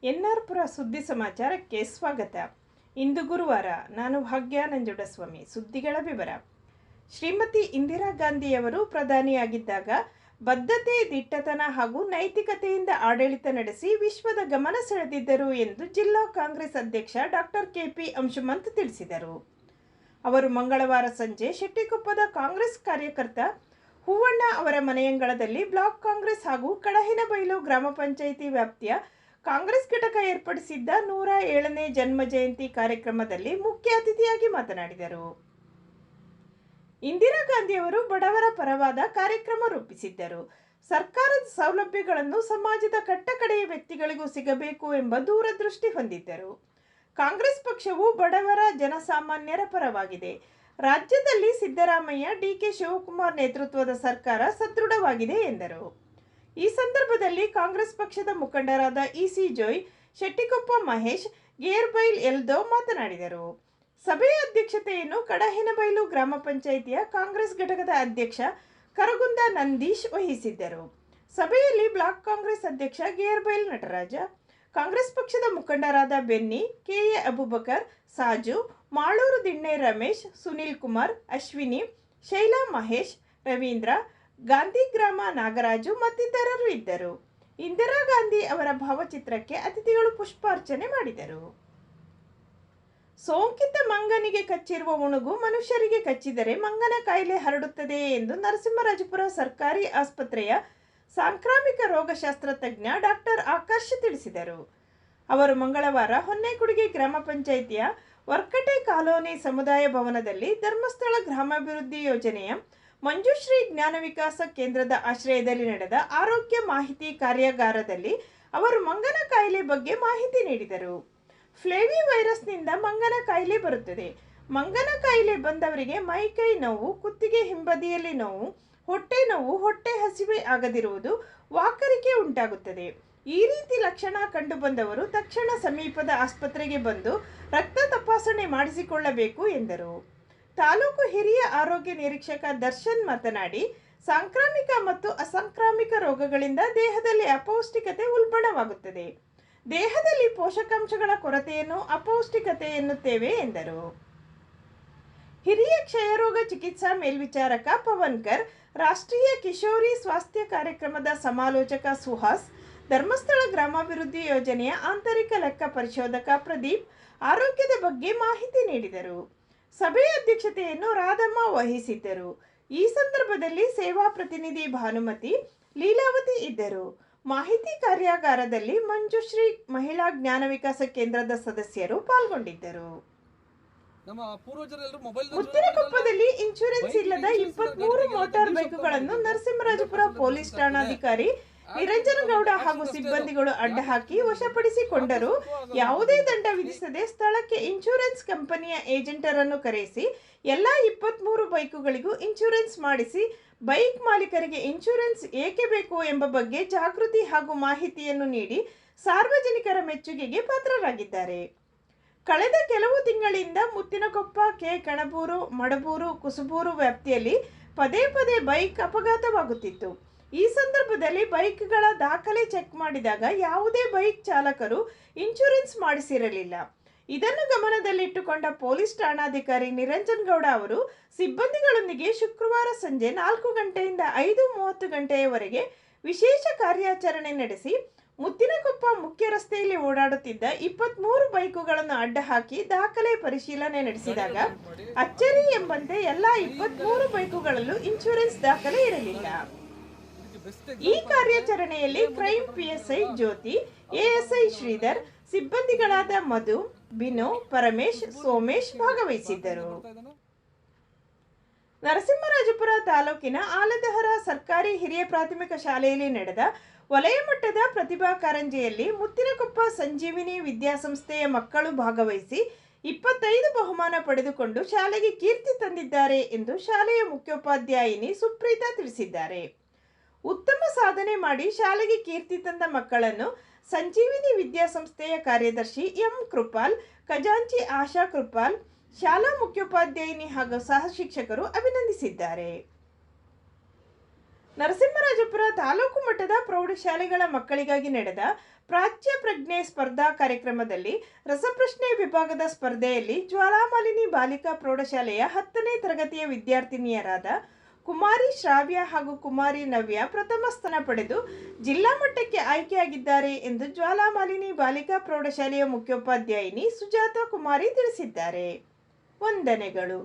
ಎನ್ಆರ್ಪುರ ಸುದ್ದಿ ಸಮಾಚಾರಕ್ಕೆ ಸ್ವಾಗತ. ಇಂದು ಗುರುವಾರ. ನಾನು ಭಾಗ್ಯ ನಂಜುಂಡಸ್ವಾಮಿ. ಸುದ್ದಿಗಳ ವಿವರ. ಶ್ರೀಮತಿ ಇಂದಿರಾ ಗಾಂಧಿಯವರು ಪ್ರಧಾನಿಯಾಗಿದ್ದಾಗ ಬದ್ಧತೆ, ದಿಟ್ಟತನ ಹಾಗೂ ನೈತಿಕತೆಯಿಂದ ಆಡಳಿತ ನಡೆಸಿ ವಿಶ್ವದ ಗಮನ ಸೆಳೆದಿದ್ದರು ಎಂದು ಜಿಲ್ಲಾ ಕಾಂಗ್ರೆಸ್ ಅಧ್ಯಕ್ಷ ಡಾಕ್ಟರ್ ಕೆಪಿ ಅಂಶುಮಂತ್ ತಿಳಿಸಿದರು. ಅವರು ಮಂಗಳವಾರ ಸಂಜೆ ಶೆಟ್ಟಿಕೊಪ್ಪದ ಕಾಂಗ್ರೆಸ್ ಕಾರ್ಯಕರ್ತ ಹೂವಣ್ಣ ಅವರ ಮನೆಯಂಗಳದಲ್ಲಿ ಬ್ಲಾಕ್ ಕಾಂಗ್ರೆಸ್ ಹಾಗೂ ಕಡಹಿನಬೈಲು ಗ್ರಾಮ ಪಂಚಾಯಿತಿ ವ್ಯಾಪ್ತಿಯ ಕಾಂಗ್ರೆಸ್ ಘಟಕ ಏರ್ಪಡಿಸಿದ್ದ 107ನೇ ಜನ್ಮ ಜಯಂತಿ ಕಾರ್ಯಕ್ರಮದಲ್ಲಿ ಮುಖ್ಯ ಅತಿಥಿಯಾಗಿ ಮಾತನಾಡಿದರು. ಇಂದಿರಾ ಗಾಂಧಿಯವರು ಬಡವರ ಪರವಾದ ಕಾರ್ಯಕ್ರಮ ರೂಪಿಸಿದ್ದರು. ಸರ್ಕಾರದ ಸೌಲಭ್ಯಗಳನ್ನು ಸಮಾಜದ ಕಟ್ಟಕಡೆಯ ವ್ಯಕ್ತಿಗಳಿಗೂ ಸಿಗಬೇಕು ಎಂಬ ದೂರದೃಷ್ಟಿ ಹೊಂದಿದ್ದರು. ಕಾಂಗ್ರೆಸ್ ಪಕ್ಷವು ಬಡವರ, ಜನಸಾಮಾನ್ಯರ ಪರವಾಗಿದೆ. ರಾಜ್ಯದಲ್ಲಿ ಸಿದ್ದರಾಮಯ್ಯ, ಡಿಕೆ ಶಿವಕುಮಾರ್ ನೇತೃತ್ವದ ಸರ್ಕಾರ ಸದೃಢವಾಗಿದೆ ಎಂದರು. ಈ ಸಂದರ್ಭದಲ್ಲಿ ಕಾಂಗ್ರೆಸ್ ಪಕ್ಷದ ಮುಖಂಡರಾದ ಇಸಿ ಜೋಯ್, ಶೆಟ್ಟಿಕೊಪ್ಪ ಮಹೇಶ್, ಗೇರ್ಬೈಲ್ ಎಲ್ದೋ ಮಾತನಾಡಿದರು. ಸಭೆಯ ಅಧ್ಯಕ್ಷತೆಯನ್ನು ಕಡಹಿನಬೈಲು ಗ್ರಾಮ ಪಂಚಾಯಿತಿಯ ಕಾಂಗ್ರೆಸ್ ಘಟಕದ ಅಧ್ಯಕ್ಷ ಕರಗುಂದ ನಂದೀಶ್ ವಹಿಸಿದ್ದರು. ಸಭೆಯಲ್ಲಿ ಬ್ಲಾಕ್ ಕಾಂಗ್ರೆಸ್ ಅಧ್ಯಕ್ಷ ಗೇರ್ಬೈಲ್ ನಟರಾಜ, ಕಾಂಗ್ರೆಸ್ ಪಕ್ಷದ ಮುಖಂಡರಾದ ಬೆನ್ನಿ, ಕೆಎ ಅಬುಬಕರ್, ಸಾಜು, ಮಾಳೂರು ದಿಣ್ಣೆ ರಮೇಶ್, ಸುನಿಲ್ ಕುಮಾರ್, ಅಶ್ವಿನಿ, ಶೈಲಾ ಮಹೇಶ್, ರವೀಂದ್ರ, ಗಾಂಧಿಗ್ರಾಮ ನಾಗರಾಜು ಮತ್ತಿತರರು ಇದ್ದರು. ಇಂದಿರಾ ಗಾಂಧಿ ಅವರ ಭಾವಚಿತ್ರಕ್ಕೆ ಅತಿಥಿಗಳು ಪುಷ್ಪಾರ್ಚನೆ ಮಾಡಿದರು. ಸೋಂಕಿತ ಮಂಗನಿಗೆ ಕಚ್ಚಿರುವ ಉಣುಗು ಮನುಷ್ಯರಿಗೆ ಕಚ್ಚಿದರೆ ಮಂಗನ ಕಾಯಿಲೆ ಹರಡುತ್ತದೆ ಎಂದು ನರಸಿಂಹರಾಜಪುರ ಸರ್ಕಾರಿ ಆಸ್ಪತ್ರೆಯ ಸಾಂಕ್ರಾಮಿಕ ರೋಗಶಾಸ್ತ್ರ ತಜ್ಞ ಡಾಕ್ಟರ್ ಆಕರ್ಷ್ ತಿಳಿಸಿದರು. ಅವರು ಮಂಗಳವಾರ ಹೊನ್ನೇಕುಡಿಗೆ ಗ್ರಾಮ ಪಂಚಾಯಿತಿಯ ವರ್ಕಟೆ ಕಾಲೋನಿ ಸಮುದಾಯ ಭವನದಲ್ಲಿ ಧರ್ಮಸ್ಥಳ ಗ್ರಾಮಾಭಿವೃದ್ಧಿ ಯೋಜನೆಯ ಮಂಜುಶ್ರೀ ಜ್ಞಾನ ವಿಕಾಸ ಕೇಂದ್ರದ ಆಶ್ರಯದಲ್ಲಿ ನಡೆದ ಆರೋಗ್ಯ ಮಾಹಿತಿ ಕಾರ್ಯಾಗಾರದಲ್ಲಿ ಅವರು ಮಂಗನ ಕಾಯಿಲೆ ಬಗ್ಗೆ ಮಾಹಿತಿ ನೀಡಿದರು. ಫ್ಲೇವಿ ವೈರಸ್ನಿಂದ ಮಂಗನ ಕಾಯಿಲೆ ಬರುತ್ತದೆ. ಮಂಗನ ಕಾಯಿಲೆ ಬಂದವರಿಗೆ ಮೈಕೈ ನೋವು, ಕುತ್ತಿಗೆ ಹಿಂಬದಿಯಲ್ಲಿ ನೋವು, ಹೊಟ್ಟೆ ನೋವು, ಹೊಟ್ಟೆ ಹಸಿವೆ ಆಗದಿರುವುದು, ವಾಕರಿಕೆ ಉಂಟಾಗುತ್ತದೆ. ಈ ರೀತಿ ಲಕ್ಷಣ ಕಂಡುಬಂದವರು ತಕ್ಷಣ ಸಮೀಪದ ಆಸ್ಪತ್ರೆಗೆ ಬಂದು ರಕ್ತ ತಪಾಸಣೆ ಮಾಡಿಸಿಕೊಳ್ಳಬೇಕು ಎಂದರು. ತಾಲೂಕು ಹಿರಿಯ ಆರೋಗ್ಯ ನಿರೀಕ್ಷಕ ದರ್ಶನ್ ಮಾತನಾಡಿ, ಸಾಂಕ್ರಾಮಿಕ ಮತ್ತು ಅಸಾಂಕ್ರಾಮಿಕ ರೋಗಗಳಿಂದ ದೇಹದಲ್ಲಿ ಅಪೌಷ್ಟಿಕತೆ ಉಲ್ಬಣವಾಗುತ್ತದೆ. ದೇಹದಲ್ಲಿ ಪೋಷಕಾಂಶಗಳ ಕೊರತೆಯನ್ನು ಅಪೌಷ್ಟಿಕತೆ ಎನ್ನುತ್ತೇವೆ ಎಂದರು. ಹಿರಿಯ ಕ್ಷಯರೋಗ ಚಿಕಿತ್ಸಾ ಮೇಲ್ವಿಚಾರಕ ಪವನ್ಕರ್, ರಾಷ್ಟ್ರೀಯ ಕಿಶೋರಿ ಸ್ವಾಸ್ಥ್ಯ ಕಾರ್ಯಕ್ರಮದ ಸಮಾಲೋಚಕ ಸುಹಾಸ್, ಧರ್ಮಸ್ಥಳ ಗ್ರಾಮಾಭಿವೃದ್ಧಿ ಯೋಜನೆಯ ಆಂತರಿಕ ಲೆಕ್ಕ ಪರಿಶೋಧಕ ಪ್ರದೀಪ್ ಆರೋಗ್ಯದ ಬಗ್ಗೆ ಮಾಹಿತಿ ನೀಡಿದರು. ಸಭೆಯ ಅಧ್ಯಕ್ಷತೆಯನ್ನು ರಾಧಮ್ಮ ವಹಿಸಿದ್ದರು. ಈ ಸಂದರ್ಭದಲ್ಲಿ ಸೇವಾ ಪ್ರತಿನಿಧಿ ಭಾನುಮತಿ, ಲೀಲಾವತಿ ಇದ್ದರು. ಮಾಹಿತಿ ಕಾರ್ಯಾಗಾರದಲ್ಲಿ ಮಂಜುಶ್ರೀ ಮಹಿಳಾ ಜ್ಞಾನ ವಿಕಾಸ ಕೇಂದ್ರದ ಸದಸ್ಯರು ಪಾಲ್ಗೊಂಡಿದ್ದರು. ಮುತ್ತಿನಕೊಪ್ಪದಲ್ಲಿ ಇನ್ಶೂರೆನ್ಸ್ ಇಲ್ಲದ 23 ಮೋಟಾರ್ ಬೈಕುಗಳನ್ನು ನರಸಿಂಹರಾಜಪುರ ಪೊಲೀಸ್ ಠಾಣಾಧಿಕಾರಿ ನಿರಂಜನಗೌಡ ಹಾಗೂ ಸಿಬ್ಬಂದಿಗಳು ಅಡ್ಡಹಾಕಿ ವಶಪಡಿಸಿಕೊಂಡರು. ಯಾವುದೇ ದಂಡ ವಿಧಿಸದೆ ಸ್ಥಳಕ್ಕೆ ಇನ್ಶೂರೆನ್ಸ್ ಕಂಪನಿಯ ಏಜೆಂಟರನ್ನು ಕರೆಸಿ ಎಲ್ಲ 23 ಬೈಕುಗಳಿಗೂ ಇನ್ಶೂರೆನ್ಸ್ ಮಾಡಿಸಿ ಬೈಕ್ ಮಾಲೀಕರಿಗೆ ಇನ್ಶೂರೆನ್ಸ್ ಏಕೆ ಬೇಕು ಎಂಬ ಬಗ್ಗೆ ಜಾಗೃತಿ ಹಾಗೂ ಮಾಹಿತಿಯನ್ನು ನೀಡಿ ಸಾರ್ವಜನಿಕರ ಮೆಚ್ಚುಗೆಗೆ ಪಾತ್ರರಾಗಿದ್ದಾರೆ. ಕಳೆದ ಕೆಲವು ತಿಂಗಳಿಂದ ಮುತ್ತಿನಕೊಪ್ಪ, ಕೆ. ಕಣಬೂರು, ಮಡಬೂರು, ಕುಸುಬೂರು ವ್ಯಾಪ್ತಿಯಲ್ಲಿ ಪದೇ ಪದೇ ಬೈಕ್ ಅಪಘಾತವಾಗುತ್ತಿತ್ತು. ಈ ಸಂದರ್ಭದಲ್ಲಿ ಬೈಕ್ಗಳ ದಾಖಲೆ ಚೆಕ್ ಮಾಡಿದಾಗ ಯಾವುದೇ ಬೈಕ್ ಚಾಲಕರು ಇನ್ಶೂರೆನ್ಸ್ ಮಾಡಿಸಿರಲಿಲ್ಲ. ಇದನ್ನು ಗಮನದಲ್ಲಿಟ್ಟುಕೊಂಡ ಪೊಲೀಸ್ ಠಾಣಾಧಿಕಾರಿ ನಿರಂಜನಗೌಡ ಅವರು ಸಿಬ್ಬಂದಿಗಳೊಂದಿಗೆ ಶುಕ್ರವಾರ ಸಂಜೆ 4 ಗಂಟೆಯಿಂದ 5:30 ಗಂಟೆಯವರೆಗೆ ವಿಶೇಷ ಕಾರ್ಯಾಚರಣೆ ನಡೆಸಿ ಮುತ್ತಿನಕೊಪ್ಪ ಮುಖ್ಯ ರಸ್ತೆಯಲ್ಲಿ ಓಡಾಡುತ್ತಿದ್ದ 23 ಬೈಕುಗಳನ್ನು ಅಡ್ಡಹಾಕಿ ದಾಖಲೆ ಪರಿಶೀಲನೆ ನಡೆಸಿದಾಗ ಅಚ್ಚರಿ ಎಂಬಂತೆ ಎಲ್ಲ 23 ಬೈಕುಗಳಲ್ಲೂ ಇನ್ಶೂರೆನ್ಸ್ ದಾಖಲೆ ಇರಲಿಲ್ಲ. ಈ ಕಾರ್ಯಾಚರಣೆಯಲ್ಲಿ ಕ್ರೈಂ ಪಿಎಸ್ಐ ಜ್ಯೋತಿ, ಎಎಸ್ಐ ಶ್ರೀಧರ್, ಸಿಬ್ಬಂದಿಗಳಾದ ಮಧು, ಬಿನು, ಪರಮೇಶ್, ಸೋಮೇಶ್ ಭಾಗವಹಿಸಿದ್ದರು. ನರಸಿಂಹರಾಜಪುರ ತಾಲೂಕಿನ ಆಲದಹರ ಸರ್ಕಾರಿ ಹಿರಿಯ ಪ್ರಾಥಮಿಕ ಶಾಲೆಯಲ್ಲಿ ನಡೆದ ವಲಯ ಮಟ್ಟದ ಪ್ರತಿಭಾ ಕಾರಂಜಿಯಲ್ಲಿ ಮುತ್ತಿನಕೊಪ್ಪ ಸಂಜೀವಿನಿ ವಿದ್ಯಾಸಂಸ್ಥೆಯ ಮಕ್ಕಳು ಭಾಗವಹಿಸಿ 25 ಬಹುಮಾನ ಪಡೆದುಕೊಂಡು ಶಾಲೆಗೆ ಕೀರ್ತಿ ತಂದಿದ್ದಾರೆ ಎಂದು ಶಾಲೆಯ ಮುಖ್ಯೋಪಾಧ್ಯಾಯಿನಿ ಸುಪ್ರೀತಾ ತಿಳಿಸಿದ್ದಾರೆ. ಉತ್ತಮ ಸಾಧನೆ ಮಾಡಿ ಶಾಲೆಗೆ ಕೀರ್ತಿ ತಂದ ಮಕ್ಕಳನ್ನು ಸಂಜೀವಿನಿ ವಿದ್ಯಾಸಂಸ್ಥೆಯ ಕಾರ್ಯದರ್ಶಿ ಎಂ ಕೃಪಾಲ್, ಖಜಾಂಚಿ ಆಶಾ ಕೃಪಾಲ್, ಶಾಲಾ ಮುಖ್ಯೋಪಾಧ್ಯಾಯಿನಿ ಹಾಗೂ ಸಹ ಶಿಕ್ಷಕರು ಅಭಿನಂದಿಸಿದ್ದಾರೆ. ನರಸಿಂಹರಾಜಪುರ ತಾಲೂಕು ಮಟ್ಟದ ಪ್ರೌಢಶಾಲೆಗಳ ಮಕ್ಕಳಿಗಾಗಿ ನಡೆದ ಪ್ರಾಚ್ಯ ಪ್ರಜ್ಞೆ ಸ್ಪರ್ಧಾ ಕಾರ್ಯಕ್ರಮದಲ್ಲಿ ರಸಪ್ರಶ್ನೆ ವಿಭಾಗದ ಸ್ಪರ್ಧೆಯಲ್ಲಿ ಜ್ವಾಲಾಮಾಲಿನಿ ಬಾಲಿಕಾ ಪ್ರೌಢಶಾಲೆಯ 10ನೇ ತರಗತಿಯ ವಿದ್ಯಾರ್ಥಿನಿಯರಾದ ಕುಮಾರಿ ಶ್ರಾವ್ಯ ಹಾಗೂ ಕುಮಾರಿ ನವ್ಯ ಪ್ರಥಮ ಸ್ಥಾನ ಪಡೆದು ಜಿಲ್ಲಾ ಮಟ್ಟಕ್ಕೆ ಆಯ್ಕೆಯಾಗಿದ್ದಾರೆ ಎಂದು ಜ್ವಾಲಾಮಾಲಿನಿ ಬಾಲಿಕಾ ಪ್ರೌಢಶಾಲೆಯ ಮುಖ್ಯೋಪಾಧ್ಯಾಯಿನಿ ಸುಜಾತಾ ಕುಮಾರಿ ತಿಳಿಸಿದ್ದಾರೆ. ವಂದನೆಗಳು.